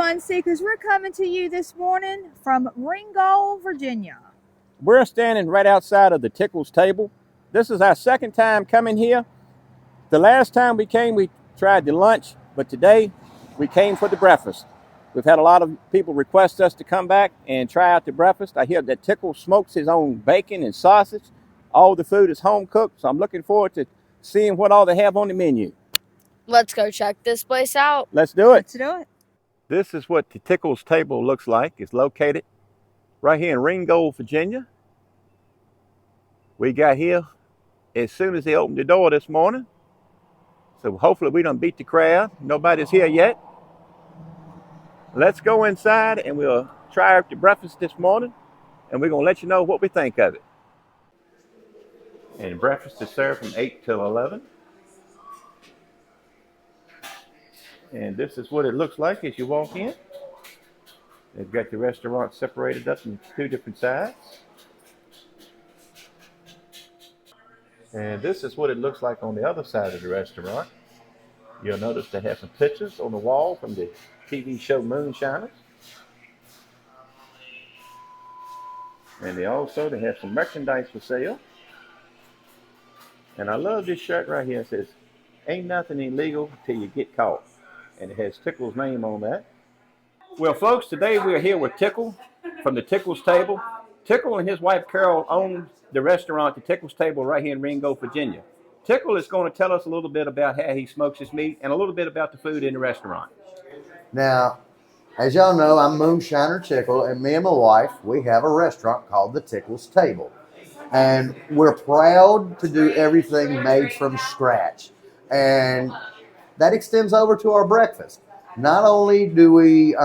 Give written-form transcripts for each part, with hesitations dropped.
Fun Seekers, we're coming to you this morning from Ringgold, Virginia. We're standing right outside of the Tickles Table. This is our second time coming here. The last time we came, we tried the lunch, but today we came for the breakfast. We've had a lot of people request us to come back and try out the breakfast. I hear that Tickle smokes his own bacon and sausage. All the food is home cooked, so I'm looking forward to seeing what all they have on the menu. Let's go check this place out. Let's do it. Let's do it. This is what the Tickles Table looks like. It's located right here in Ringgold, Virginia. We got here as soon as they opened the door this morning. So hopefully we don't beat the crowd. Nobody's here yet. Let's go inside and we'll try out the breakfast this morning, and we're gonna let you know what we think of it. And breakfast is served from 8 till 11. And this is what it looks like as you walk in. They've got the restaurant separated up into two different sides. And this is what it looks like on the other side of the restaurant. You'll notice they have some pictures on the wall from the TV show Moonshiners. And they have some merchandise for sale. And I love this shirt right here. It says, "Ain't nothing illegal till you get caught." And it has Tickle's name on that. Well, folks, today we're here with Tickle from the Tickles Table. Tickle and his wife Carol own the restaurant, the Tickles Table, right here in Ringgold, Virginia. Tickle is going to tell us a little bit about how he smokes his meat and a little bit about the food in the restaurant. Now, as y'all know, I'm Moonshiner Tickle, and me and my wife, we have a restaurant called the Tickles Table. And we're proud to do everything made from scratch. And that extends over to our breakfast. Not only do we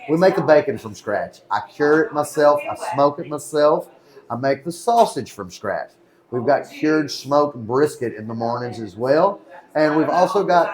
make the bacon from scratch. I cure it myself. I smoke it myself. I make the sausage from scratch. We've got cured smoked brisket in the mornings as well. And we've also got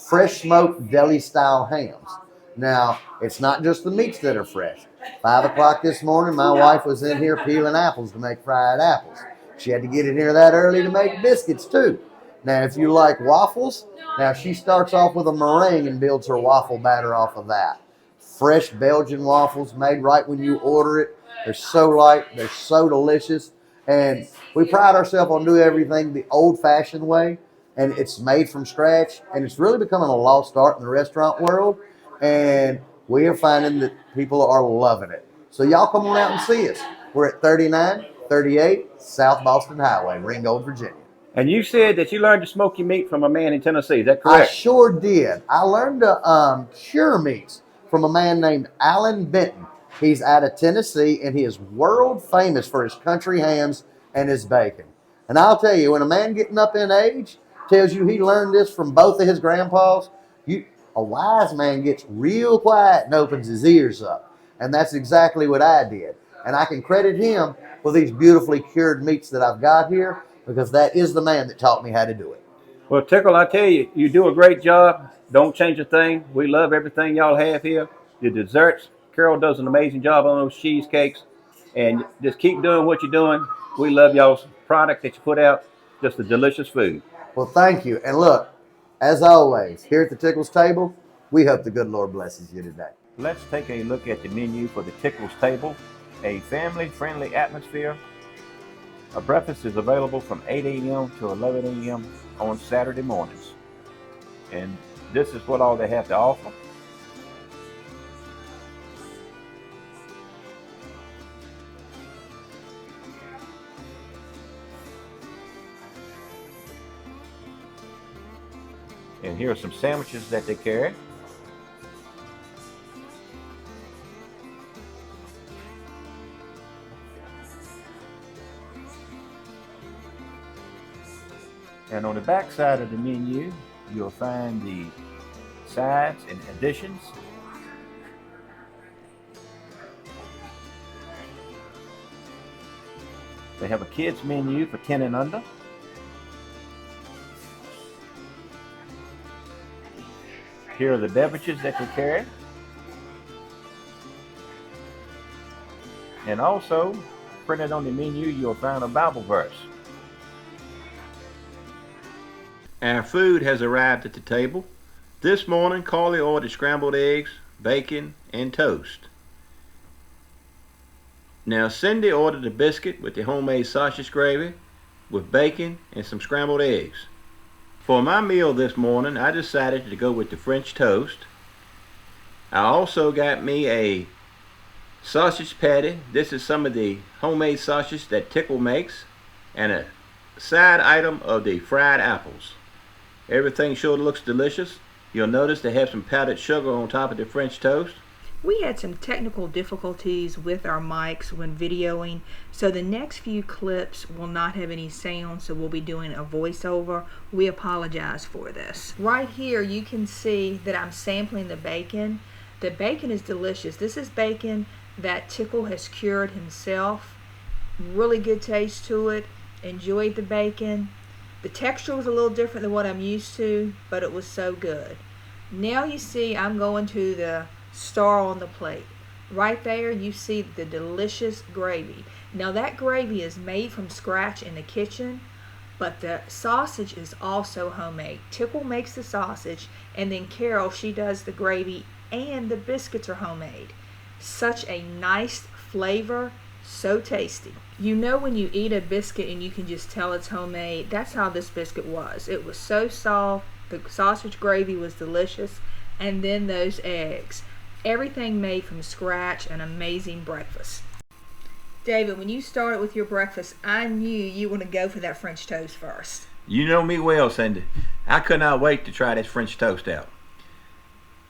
fresh smoked deli-style hams. Now, it's not just the meats that are fresh. 5 o'clock this morning, my wife was in here peeling apples to make fried apples. She had to get in here that early to make biscuits too. Now, if you like waffles, now she starts off with a meringue and builds her waffle batter off of that. Fresh Belgian waffles made right when you order it. They're so light, they're so delicious. And we pride ourselves on doing everything the old-fashioned way. And it's made from scratch. And it's really becoming a lost art in the restaurant world. And we are finding that people are loving it. So y'all come on out and see us. We're at 3938 South Boston Highway, Ringgold, Virginia. And you said that you learned to smoke your meat from a man in Tennessee. Is that correct? I sure did. I learned to cure meats from a man named Alan Benton. He's out of Tennessee, and he is world famous for his country hams and his bacon. And I'll tell you, when a man getting up in age tells you he learned this from both of his grandpas, a wise man gets real quiet and opens his ears up. And that's exactly what I did. And I can credit him for these beautifully cured meats that I've got here, because that is the man that taught me how to do it. Well, Tickle, I tell you, you do a great job. Don't change a thing. We love everything y'all have here. The desserts, Carol does an amazing job on those cheesecakes. And just keep doing what you're doing. We love y'all's product that you put out. Just a delicious food. Well, thank you. And look, as always, here at the Tickles Table, we hope the good Lord blesses you today. Let's take a look at the menu for the Tickles Table. A family-friendly atmosphere. A breakfast is available from 8 a.m. to 11 a.m. on Saturday mornings. And this is what all they have to offer. And here are some sandwiches that they carry. And on the back side of the menu, you'll find the sides and additions. They have a kids menu for 10 and under. Here are the beverages that they carry. And also, printed on the menu, you'll find a Bible verse. Our food has arrived at the table. This morning, Carly ordered scrambled eggs, bacon, and toast. Now Cindy ordered a biscuit with the homemade sausage gravy with bacon and some scrambled eggs. For my meal this morning, I decided to go with the French toast. I also got me a sausage patty. This is some of the homemade sausage that Tickle makes, and a side item of the fried apples. Everything sure looks delicious. You'll notice they have some powdered sugar on top of the French toast. We had some technical difficulties with our mics when videoing, so the next few clips will not have any sound, so we'll be doing a voiceover. We apologize for this. Right here you can see that I'm sampling the bacon. The bacon is delicious. This is bacon that Tickle has cured himself. Really good taste to it. Enjoyed the bacon. The texture was a little different than what I'm used to, but it was so good. Now you see I'm going to the star on the plate. Right there you see the delicious gravy. Now that gravy is made from scratch in the kitchen, but the sausage is also homemade. Tickle makes the sausage, and then Carol, she does the gravy, and the biscuits are homemade. Such a nice flavor, so tasty. You know when you eat a biscuit and you can just tell it's homemade? That's how this biscuit was. It was so soft, the sausage gravy was delicious, and then those eggs. Everything made from scratch, an amazing breakfast. David, when you started with your breakfast, I knew you were going to go for that French toast first. You know me well, Cindy. I could not wait to try this French toast out.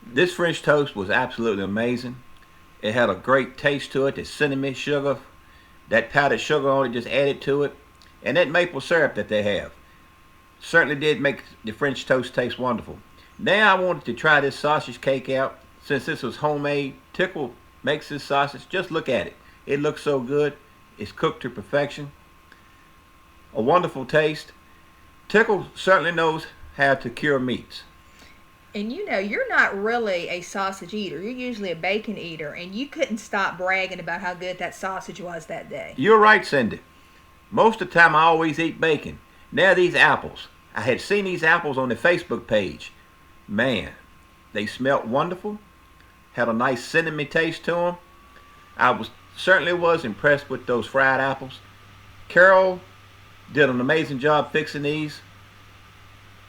This French toast was absolutely amazing. It had a great taste to it. The cinnamon sugar, that powdered sugar on it just added to it. And that maple syrup that they have certainly did make the French toast taste wonderful. Now I wanted to try this sausage cake out. Since this was homemade, Tickle makes this sausage. Just look at it. It looks so good. It's cooked to perfection. A wonderful taste. Tickle certainly knows how to cure meats. And you know, you're not really a sausage eater. You're usually a bacon eater, and you couldn't stop bragging about how good that sausage was that day. You're right, Cindy. Most of the time I always eat bacon. Now these apples. I had seen these apples on the Facebook page. Man, they smelled wonderful. Had a nice cinnamon taste to them. I certainly was impressed with those fried apples. Carol did an amazing job fixing these.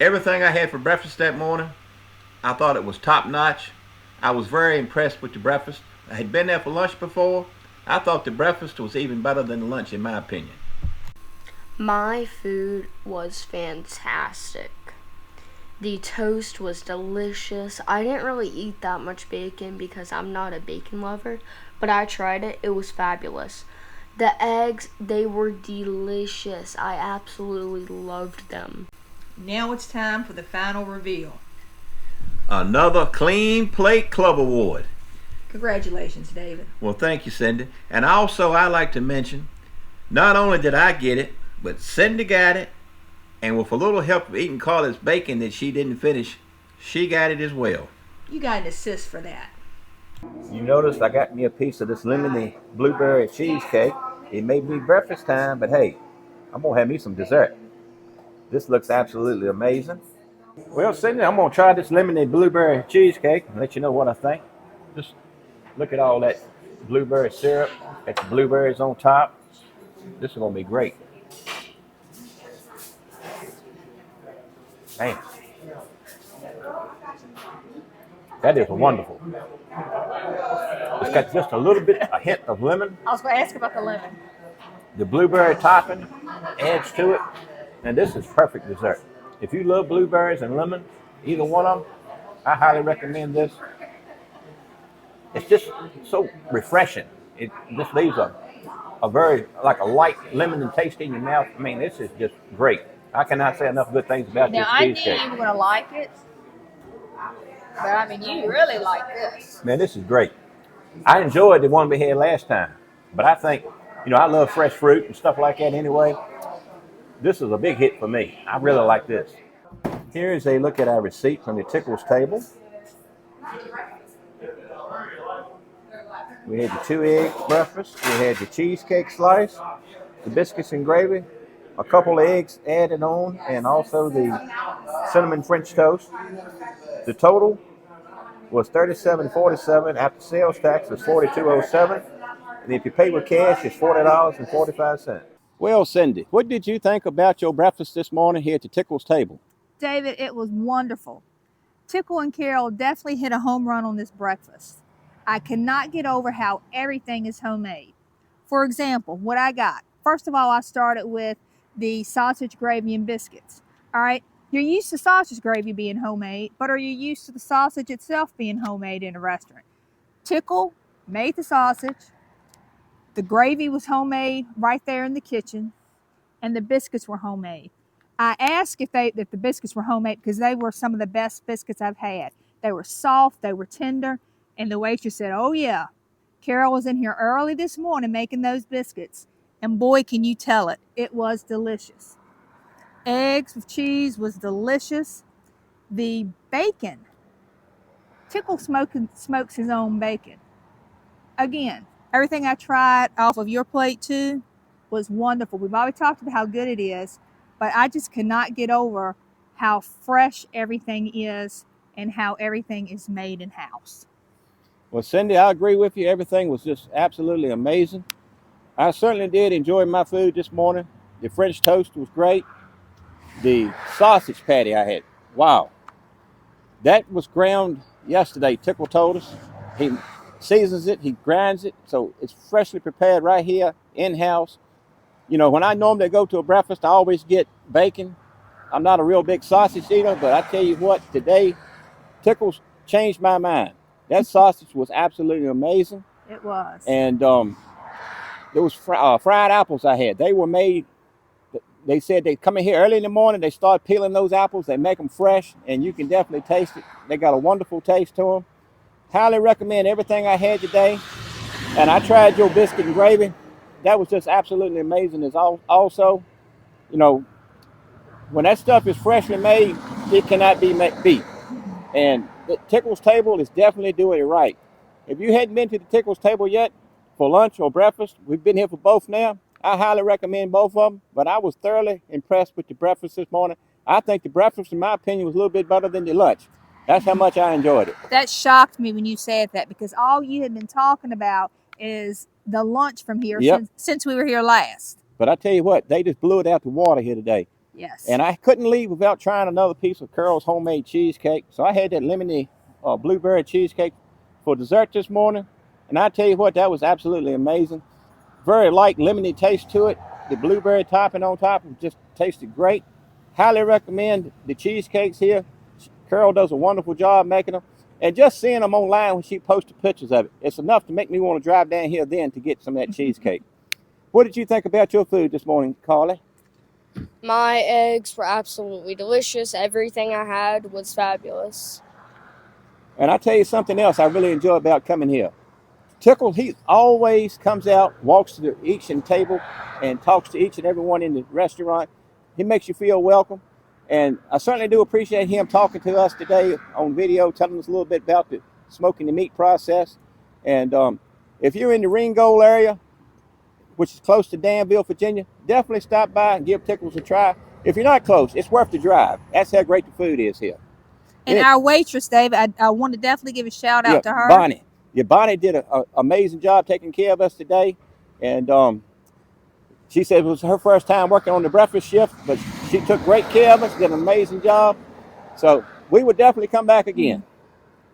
Everything I had for breakfast that morning, I thought it was top notch. I was very impressed with the breakfast. I had been there for lunch before. I thought the breakfast was even better than the lunch in my opinion. My food was fantastic. The toast was delicious. I didn't really eat that much bacon because I'm not a bacon lover, but I tried it. It was fabulous. The eggs, they were delicious. I absolutely loved them. Now it's time for the final reveal. Another Clean Plate Club Award. Congratulations, David. Well, thank you, Cindy. And also I like to mention, not only did I get it, but Cindy got it. And with a little help of eating Carla's bacon that she didn't finish, she got it as well. You got an assist for that. You noticed I got me a piece of this lemony blueberry cheesecake. It may be breakfast time, but hey, I'm going to have me some dessert. This looks absolutely amazing. Well, Cindy, I'm going to try this lemony blueberry cheesecake and let you know what I think. Just look at all that blueberry syrup. Got the blueberries on top. This is going to be great. Man, that is wonderful. It's got just a little bit, a hint of lemon. I was going to ask about the lemon. The blueberry topping adds to it, and this is perfect dessert. If you love blueberries and lemon, either one of them, I highly recommend this. It's just so refreshing. It just leaves a very, like a light lemon taste in your mouth. I mean, this is just great. I cannot say enough good things about this cheesecake. Now, I knew you were going to like it, but I mean, you really like this. Man, this is great. I enjoyed the one we had last time, but I think, you know, I love fresh fruit and stuff like that anyway. This is a big hit for me. I really like this. Here is a look at our receipt from the Tickles Table. We had the 2-egg breakfast. We had the cheesecake slice, the biscuits and gravy, a couple of eggs added on, and also the cinnamon French toast. The total was $37.47. After sales tax was $42.07. And if you pay with cash, it's $40.45. Well, Cindy, what did you think about your breakfast this morning here at the Tickles Table? David, it was wonderful. Tickle and Carol definitely hit a home run on this breakfast. I cannot get over how everything is homemade. For example, what I got. First of all, I started with the sausage gravy and biscuits. All right, you're used to sausage gravy being homemade, but are you used to the sausage itself being homemade in a restaurant? Tickle made the sausage. The gravy was homemade right there in the kitchen, and the biscuits were homemade. I asked if the biscuits were homemade because they were some of the best biscuits I've had. They were soft, they were tender, and the waitress said, "Oh yeah, Carol was in here early this morning making those biscuits, and boy, can you tell it, it was delicious." Eggs with cheese was delicious. The bacon, Tickle smokes his own bacon. Again, everything I tried off of your plate too was wonderful. We've already talked about how good it is, but I just cannot get over how fresh everything is and how everything is made in-house. Well, Cindy, I agree with you. Everything was just absolutely amazing. I certainly did enjoy my food this morning. The French toast was great. The sausage patty I had, wow. That was ground yesterday. Tickle told us. He seasons it, he grinds it, so it's freshly prepared right here in-house. You know, when I normally go to a breakfast, I always get bacon. I'm not a real big sausage eater, but I tell you what, today, Tickles changed my mind. That sausage was absolutely amazing. It was. And there was fried apples I had. They were made, they said they come in here early in the morning, they start peeling those apples, they make them fresh, and you can definitely taste it. They got a wonderful taste to them. Highly recommend everything I had today. And I tried your biscuit and gravy. That was just absolutely amazing. As also, you know, when that stuff is freshly made, it cannot be beat. And the Tickles Table is definitely doing it right. If you hadn't been to the Tickles Table yet for lunch or breakfast, we've been here for both now. I highly recommend both of them, but I was thoroughly impressed with the breakfast this morning. I think the breakfast, in my opinion, was a little bit better than the lunch. That's how much I enjoyed it. That shocked me when you said that, because all you had been talking about is the lunch from here. Yep. since we were here last. But I tell you what, they just blew it out the water here today. Yes. And I couldn't leave without trying another piece of Carol's homemade cheesecake. So I had that lemony blueberry cheesecake for dessert this morning. And I tell you what, that was absolutely amazing. Very light lemony taste to it. The blueberry topping on top just tasted great. Highly recommend the cheesecakes here. Carol does a wonderful job making them. And just seeing them online when she posted pictures of it, it's enough to make me want to drive down here then to get some of that cheesecake. What did you think about your food this morning, Carly? My eggs were absolutely delicious. Everything I had was fabulous. And I tell you something else I really enjoy about coming here. Tickle, he always comes out, walks to each and table, and talks to each and everyone in the restaurant. He makes you feel welcome. And I certainly do appreciate him talking to us today on video, telling us a little bit about the smoking the meat process. And if you're in the Ringgold area, which is close to Danville, Virginia, definitely stop by and give Tickles a try. If you're not close, it's worth the drive. That's how great the food is here. And our waitress, David, I want to definitely give a shout out to her. Bonnie. Yeah, Bonnie did an amazing job taking care of us today. And she said it was her first time working on the breakfast shift, but she took great care of us, did an amazing job. So we would definitely come back again.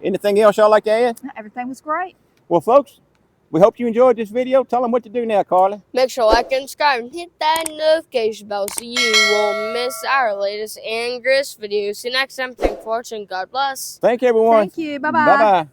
Anything else y'all like to add? Everything was great. Well, folks, we hope you enjoyed this video. Tell them what to do now, Carly. Make sure to like and subscribe and hit that notification bell so you won't miss our latest and greatest videos. See you next time. Thanks for watching. God bless. Thank you, everyone. Thank you. Bye-bye. Bye-bye.